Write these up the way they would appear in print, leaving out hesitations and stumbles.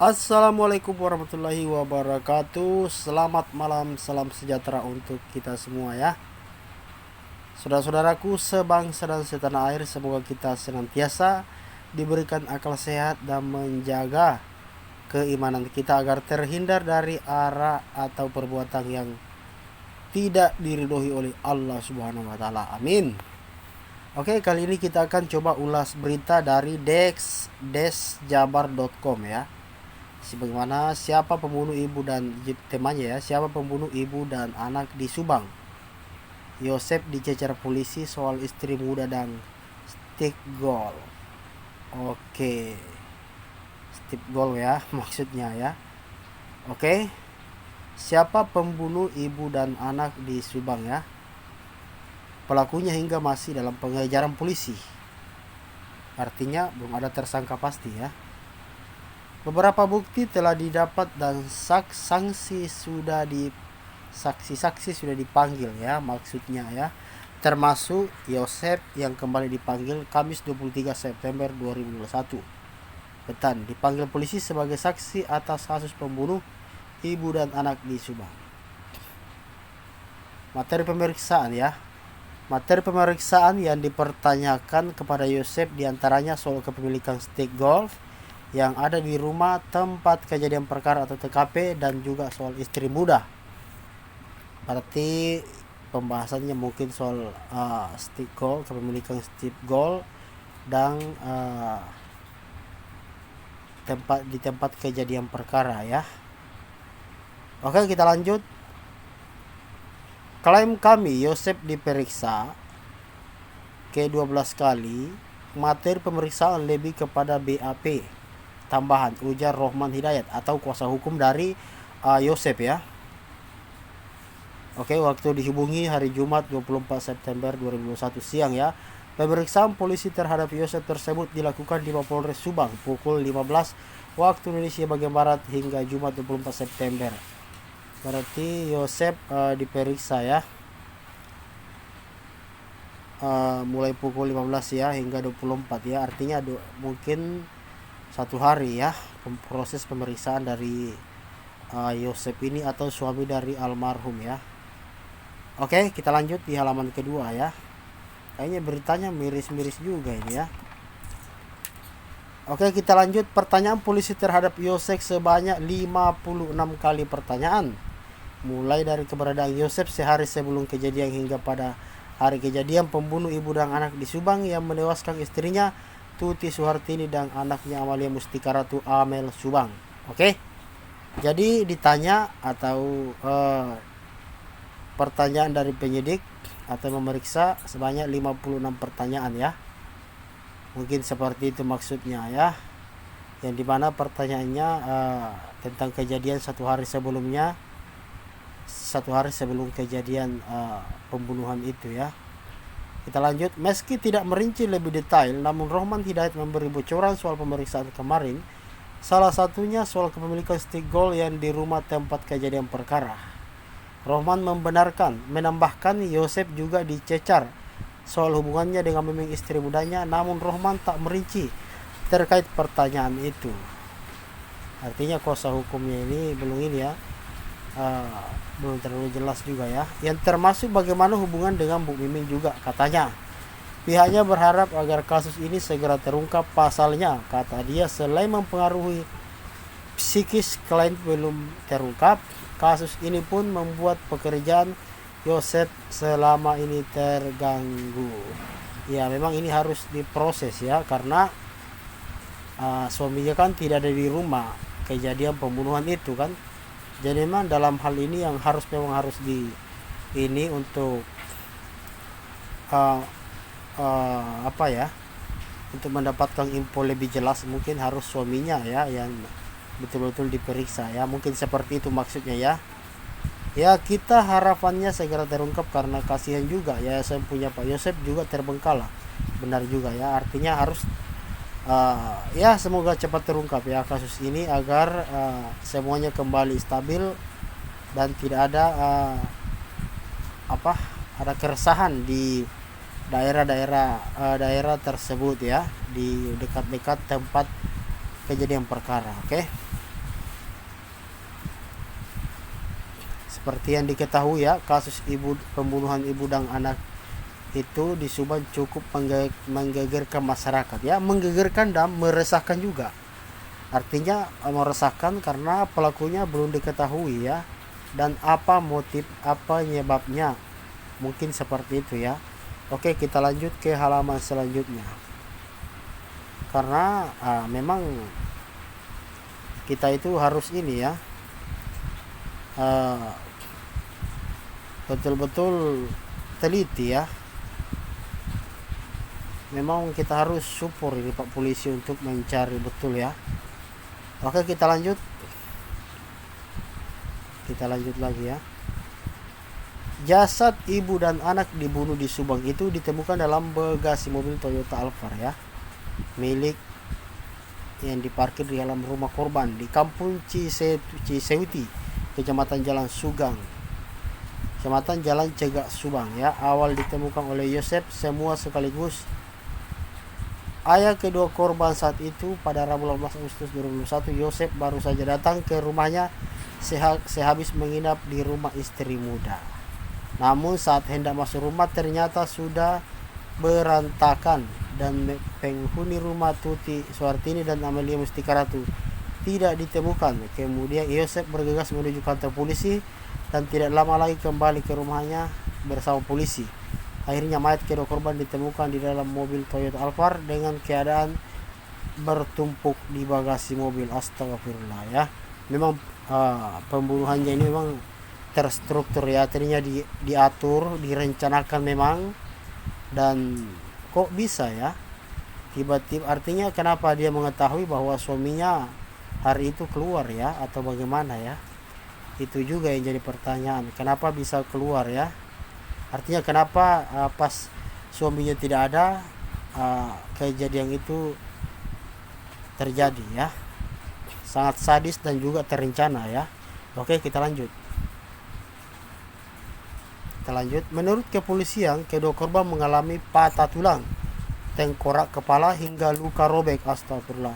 Assalamualaikum warahmatullahi wabarakatuh. Selamat malam, salam sejahtera untuk kita semua ya. Saudara-saudaraku sebangsa dan setanah air, semoga kita senantiasa diberikan akal sehat dan menjaga keimanan kita agar terhindar dari arah atau perbuatan yang tidak diridhoi oleh Allah Subhanahu wa taala. Amin. Oke, kali ini kita akan coba ulas berita dari desjabar.com ya. Sebagaimana siapa pembunuh ibu dan temanya ya, siapa pembunuh ibu dan anak di Subang. Yosep dicecar polisi soal istri muda dan stick goal. Oke, stick goal ya maksudnya ya. Oke, siapa pembunuh ibu dan anak di Subang ya? Pelakunya hingga masih dalam pengejaran polisi. Artinya belum ada tersangka pasti ya. Beberapa bukti telah didapat dan saksi-saksi sudah dipanggil ya, maksudnya ya, termasuk Yosep yang kembali dipanggil Kamis 23 September 2021 petang, dipanggil polisi sebagai saksi atas kasus pembunuh ibu dan anak di Subang. Materi pemeriksaan ya. Materi pemeriksaan yang dipertanyakan kepada Yosep diantaranya soal kepemilikan stick golf yang ada di rumah tempat kejadian perkara atau TKP, dan juga soal istri muda. Berarti pembahasannya mungkin soal stick goal, kepemilikan stick goal, dan tempat kejadian perkara ya. Oke, kita lanjut. Klaim kami, Yosep diperiksa ke-12 kali. Materi pemeriksaan lebih kepada BAP tambahan, ujar Rohman Hidayat atau kuasa hukum dari Yosep ya. Oke, waktu dihubungi hari Jumat 24 September 2021 siang ya. Pemeriksaan polisi terhadap Yosep tersebut dilakukan di Mapolres Subang pukul 15 waktu Indonesia bagian Barat hingga Jumat 24 September. Berarti Yosep diperiksa ya. Mulai pukul 15 ya hingga 24 ya. Artinya mungkin 1 hari ya proses pemeriksaan dari Yosep ini atau suami dari almarhum ya. Oke, kita lanjut di halaman kedua ya. Kayaknya beritanya miris-miris juga ini ya. Oke, kita lanjut. Pertanyaan polisi terhadap Yosep sebanyak 56 kali pertanyaan. Mulai dari keberadaan Yosep sehari sebelum kejadian hingga pada hari kejadian pembunuh ibu dan anak di Subang yang menewaskan istrinya Tuti Suhartini dan anaknya Amalia Mustika Ratu Amel Subang. Oke. Jadi ditanya atau pertanyaan dari penyidik atau memeriksa sebanyak 56 pertanyaan ya. Mungkin seperti itu maksudnya ya. Yang dimana pertanyaannya tentang kejadian 1 hari sebelumnya, 1 hari sebelum kejadian pembunuhan itu ya. Kita lanjut. Meski tidak merinci lebih detail, namun Rohman Hidayat memberi bocoran soal pemeriksaan kemarin. Salah satunya soal kepemilikan stick goal yang di rumah tempat kejadian perkara. Rohman menambahkan Yosep juga dicecar soal hubungannya dengan memang istri mudanya, namun Rohman tak merinci terkait pertanyaan itu. Artinya kuasa hukumnya ini belum terlalu jelas juga ya. Yang termasuk bagaimana hubungan dengan Bu Mimin juga katanya. Pihaknya berharap agar kasus ini segera terungkap. Pasalnya, kata dia, selain mempengaruhi psikis klien belum terungkap, kasus ini pun membuat pekerjaan Yosep selama ini terganggu. Ya, memang ini harus diproses ya, karena suaminya kan tidak ada di rumah kejadian pembunuhan itu kan. Jadi memang dalam hal ini yang harus untuk untuk mendapatkan info lebih jelas mungkin harus suaminya ya yang betul-betul diperiksa ya. Mungkin seperti itu maksudnya ya. Ya, kita harapannya segera terungkap karena kasihan juga ya, saya punya Pak Yosep juga terbengkalai. Benar juga ya, artinya harus ya semoga cepat terungkap ya kasus ini agar semuanya kembali stabil dan tidak ada ada keresahan di daerah tersebut ya, di dekat-dekat tempat kejadian perkara. Oke. seperti yang diketahui ya, kasus pembunuhan ibu dan anak itu di Subang cukup menggegerkan masyarakat ya, menggegerkan dan meresahkan juga. Artinya meresahkan karena pelakunya belum diketahui ya, dan apa motif, apa penyebabnya, mungkin seperti itu ya. Oke, kita lanjut ke halaman selanjutnya. Karena memang kita itu harus ini ya, betul-betul teliti ya. Memang kita harus support ini Pak Polisi untuk mencari betul ya. Oke, kita lanjut lagi ya. Jasad ibu dan anak dibunuh di Subang itu ditemukan dalam bagasi mobil Toyota Alphard ya, milik yang diparkir di dalam rumah korban di Kampung Ciseuti, Kecamatan Jalan Sugang, Kecamatan Jalan Cegak, Subang ya. Awal ditemukan oleh Yosep semua sekaligus ayah kedua korban saat itu. Pada Rabu 18 Agustus 2021, Yosep baru saja datang ke rumahnya sehabis menginap di rumah istri muda. Namun saat hendak masuk rumah ternyata sudah berantakan dan penghuni rumah Tuti Suartini dan Amelia Mustika Ratu tidak ditemukan. Kemudian Yosep bergegas menuju kantor polisi dan tidak lama lagi kembali ke rumahnya bersama polisi. Akhirnya mayat kedua korban ditemukan di dalam mobil Toyota Alphard dengan keadaan bertumpuk di bagasi mobil. Astagfirullah ya. Memang pembunuhannya ini memang terstruktur ya, artinya diatur, direncanakan memang. Dan kok bisa ya tiba-tiba, artinya kenapa dia mengetahui bahwa suaminya hari itu keluar ya, atau bagaimana ya, itu juga yang jadi pertanyaan. Kenapa bisa keluar ya, artinya kenapa pas suaminya tidak ada kejadian itu terjadi ya. Sangat sadis dan juga terencana ya. Oke, kita lanjut. Menurut kepolisian, kedua korban mengalami patah tulang, tengkorak kepala hingga luka robek. Astagfirullah.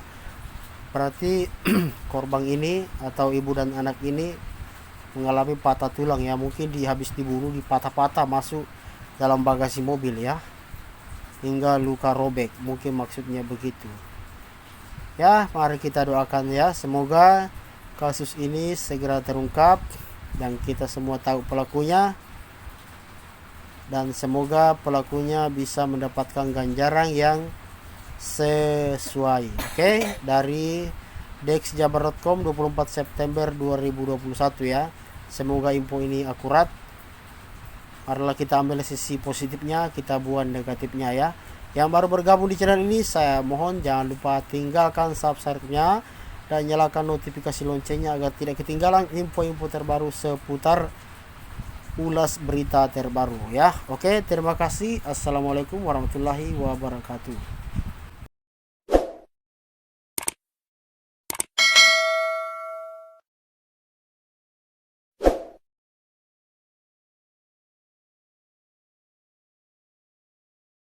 Berarti korban ini atau ibu dan anak ini mengalami patah tulang ya, mungkin habis dibunuh dipatah-patah masuk dalam bagasi mobil ya, hingga luka robek, mungkin maksudnya begitu ya. Mari kita doakan ya, semoga kasus ini segera terungkap dan kita semua tahu pelakunya, dan semoga pelakunya bisa mendapatkan ganjaran yang sesuai. Oke, dari dexjabar.com 24 September 2021 ya. Semoga info ini akurat. Marilah kita ambil sisi positifnya, kita buang negatifnya ya. Yang baru bergabung di channel ini, saya mohon jangan lupa tinggalkan subscribe-nya dan nyalakan notifikasi loncengnya agar tidak ketinggalan info-info terbaru seputar ulas berita terbaru ya. Oke, terima kasih. Assalamualaikum warahmatullahi wabarakatuh.